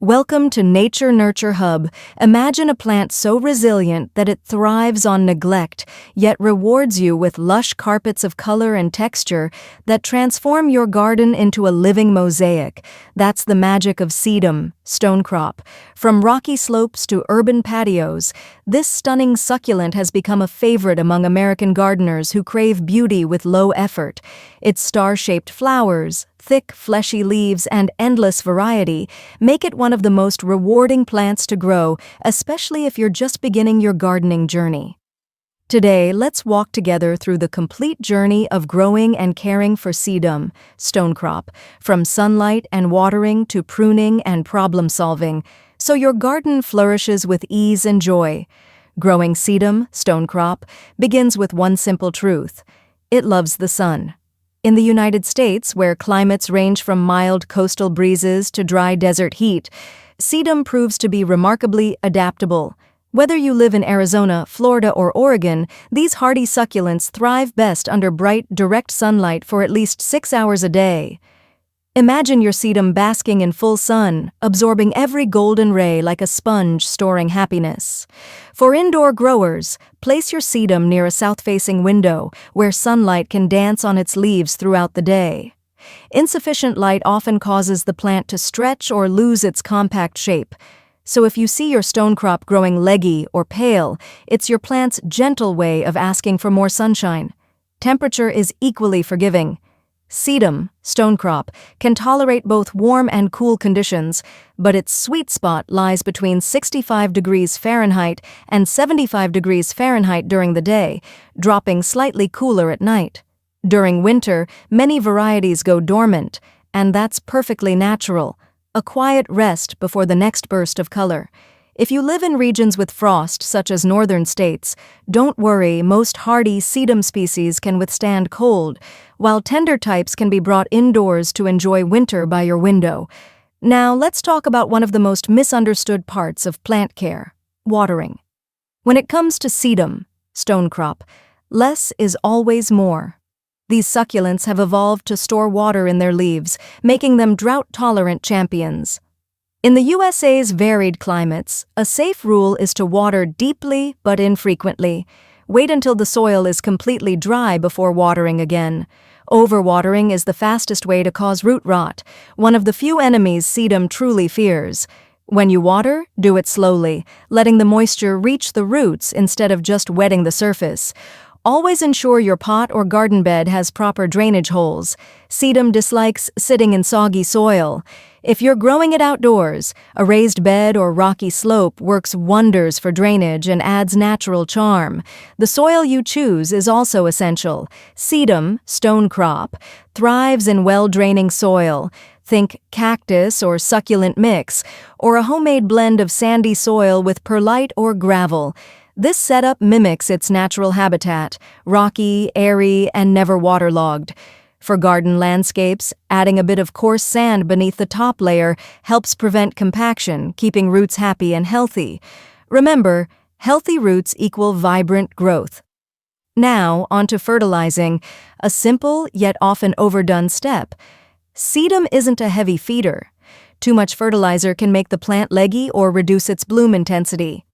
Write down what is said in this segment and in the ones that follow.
Welcome to Nature Nurture Hub. Imagine a plant so resilient that it thrives on neglect, yet rewards you with lush carpets of color and texture that transform your garden into a living mosaic. That's the magic of Sedum, Stonecrop. From rocky slopes to urban patios, this stunning succulent has become a favorite among American gardeners who crave beauty with low effort. Its star-shaped flowers, thick, fleshy leaves, and endless variety make it one of the most rewarding plants to grow, especially if you're just beginning your gardening journey. Today, let's walk together through the complete journey of growing and caring for Sedum, Stonecrop, from sunlight and watering to pruning and problem-solving, so your garden flourishes with ease and joy. Growing Sedum, Stonecrop, begins with one simple truth: it loves the sun. In the United States, where climates range from mild coastal breezes to dry desert heat, Sedum proves to be remarkably adaptable. Whether you live in Arizona, Florida, or Oregon, these hardy succulents thrive best under bright, direct sunlight for at least 6 hours a day. Imagine your Sedum basking in full sun, absorbing every golden ray like a sponge storing happiness. For indoor growers, place your Sedum near a south-facing window where sunlight can dance on its leaves throughout the day. Insufficient light often causes the plant to stretch or lose its compact shape. So if you see your Stonecrop growing leggy or pale, it's your plant's gentle way of asking for more sunshine. Temperature is equally forgiving. Sedum, Stonecrop, can tolerate both warm and cool conditions, but its sweet spot lies between 65 degrees Fahrenheit and 75 degrees Fahrenheit during the day, dropping slightly cooler at night. During winter, many varieties go dormant, and that's perfectly natural, a quiet rest before the next burst of color. If you live in regions with frost, such as northern states, don't worry, most hardy Sedum species can withstand cold, while tender types can be brought indoors to enjoy winter by your window. Now, let's talk about one of the most misunderstood parts of plant care: watering. When it comes to Sedum, Stonecrop, less is always more. These succulents have evolved to store water in their leaves, making them drought-tolerant champions. In the USA's varied climates, a safe rule is to water deeply but infrequently. Wait until the soil is completely dry before watering again. Overwatering is the fastest way to cause root rot, one of the few enemies Sedum truly fears. When you water, do it slowly, letting the moisture reach the roots instead of just wetting the surface. Always ensure your pot or garden bed has proper drainage holes. Sedum dislikes sitting in soggy soil. If you're growing it outdoors, a raised bed or rocky slope works wonders for drainage and adds natural charm. The soil you choose is also essential. Sedum, Stonecrop, thrives in well-draining soil. Think cactus or succulent mix, or a homemade blend of sandy soil with perlite or gravel. This setup mimics its natural habitat: rocky, airy, and never waterlogged. For garden landscapes, adding a bit of coarse sand beneath the top layer helps prevent compaction, keeping roots happy and healthy. Remember, healthy roots equal vibrant growth. Now, on to fertilizing, a simple yet often overdone step. Sedum isn't a heavy feeder. Too much fertilizer can make the plant leggy or reduce its bloom intensity.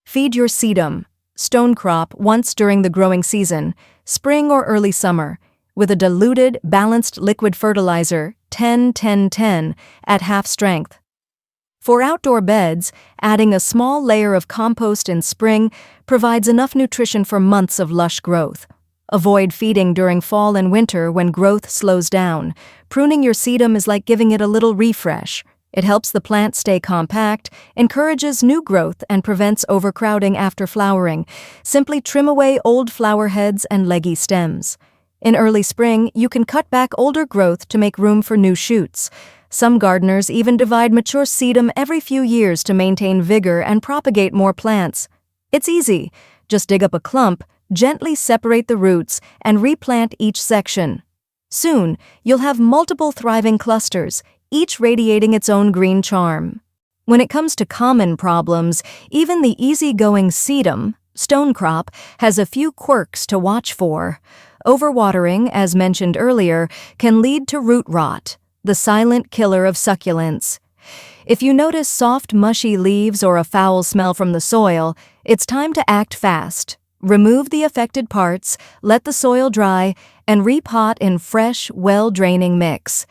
Feed your Sedum, Stonecrop, once during the growing season, spring or early summer, with a diluted, balanced liquid fertilizer, 10-10-10, at half strength. For outdoor beds, adding a small layer of compost in spring provides enough nutrition for months of lush growth. Avoid feeding during fall and winter when growth slows down. Pruning your Sedum is like giving it a little refresh. It helps the plant stay compact, encourages new growth, and prevents overcrowding after flowering. Simply trim away old flower heads and leggy stems. In early spring, you can cut back older growth to make room for new shoots. Some gardeners even divide mature Sedum every few years to maintain vigor and propagate more plants. It's easy. Just dig up a clump, gently separate the roots, and replant each section. Soon, you'll have multiple thriving clusters, each radiating its own green charm. When it comes to common problems, even the easygoing Sedum, Stonecrop, has a few quirks to watch for. Overwatering, as mentioned earlier, can lead to root rot, the silent killer of succulents. If you notice soft, mushy leaves or a foul smell from the soil, it's time to act fast. Remove the affected parts, let the soil dry, and repot in fresh, well-draining mix.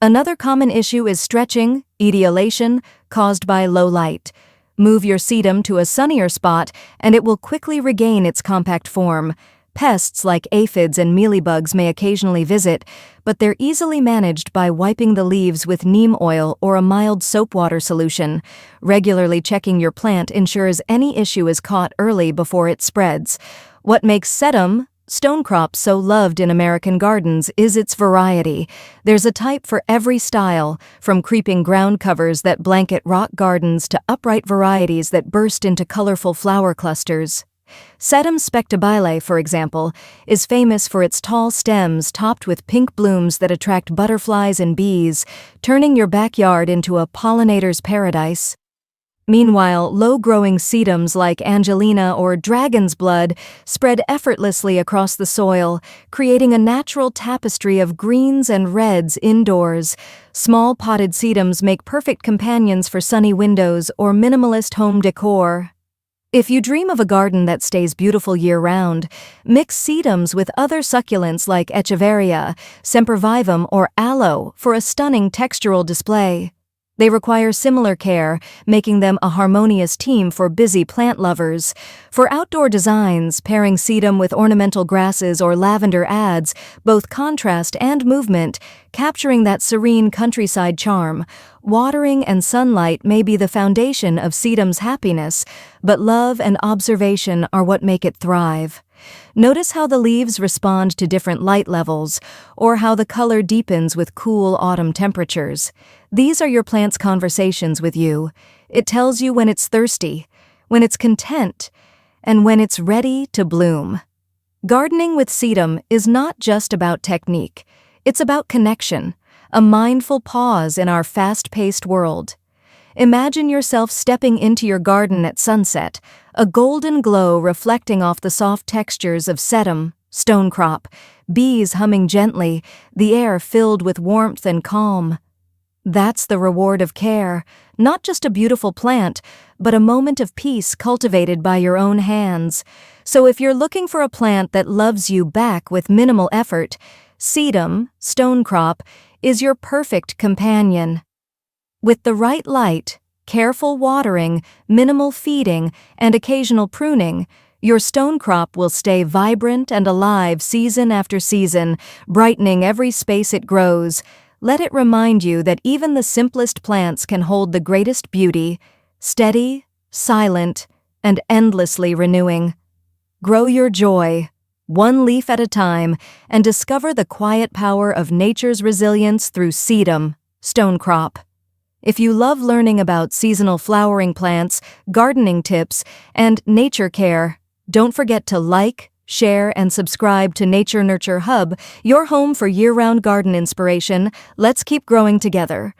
Another common issue is stretching, etiolation, caused by low light. Move your sedum to a sunnier spot, and it will quickly regain its compact form. Pests like aphids and mealybugs may occasionally visit, but they're easily managed by wiping the leaves with neem oil or a mild soap water solution. Regularly checking your plant ensures any issue is caught early before it spreads. What makes Sedum, Stonecrop, so loved in American gardens is its variety. There's a type for every style, from creeping ground covers that blanket rock gardens to upright varieties that burst into colorful flower clusters. Sedum spectabile, for example, is famous for its tall stems topped with pink blooms that attract butterflies and bees, turning your backyard into a pollinator's paradise. Meanwhile, low-growing sedums like Angelina or dragon's blood spread effortlessly across the soil, creating a natural tapestry of greens and reds indoors. Small potted sedums make perfect companions for sunny windows or minimalist home decor. If you dream of a garden that stays beautiful year-round, mix sedums with other succulents like echeveria, sempervivum, or aloe for a stunning textural display. They require similar care, making them a harmonious team for busy plant lovers. For outdoor designs, pairing sedum with ornamental grasses or lavender adds both contrast and movement, capturing that serene countryside charm. Watering and sunlight may be the foundation of sedum's happiness, but love and observation are what make it thrive. Notice how the leaves respond to different light levels, or how the color deepens with cool autumn temperatures. These are your plant's conversations with you. It tells you when it's thirsty, when it's content, and when it's ready to bloom. Gardening with sedum is not just about technique. It's about connection, a mindful pause in our fast-paced world. Imagine yourself stepping into your garden at sunset, a golden glow reflecting off the soft textures of sedum, stonecrop, bees humming gently, the air filled with warmth and calm. That's the reward of care, not just a beautiful plant, but a moment of peace cultivated by your own hands. So if you're looking for a plant that loves you back with minimal effort, sedum, stonecrop, is your perfect companion. With the right light, careful watering, minimal feeding, and occasional pruning, your stonecrop will stay vibrant and alive season after season, brightening every space it grows. Let it remind you that even the simplest plants can hold the greatest beauty, steady, silent, and endlessly renewing. Grow your joy, one leaf at a time, and discover the quiet power of nature's resilience through sedum, stonecrop. If you love learning about seasonal flowering plants, gardening tips, and nature care, don't forget to like, share, and subscribe to Nature Nurture Hub, your home for year-round garden inspiration. Let's keep growing together.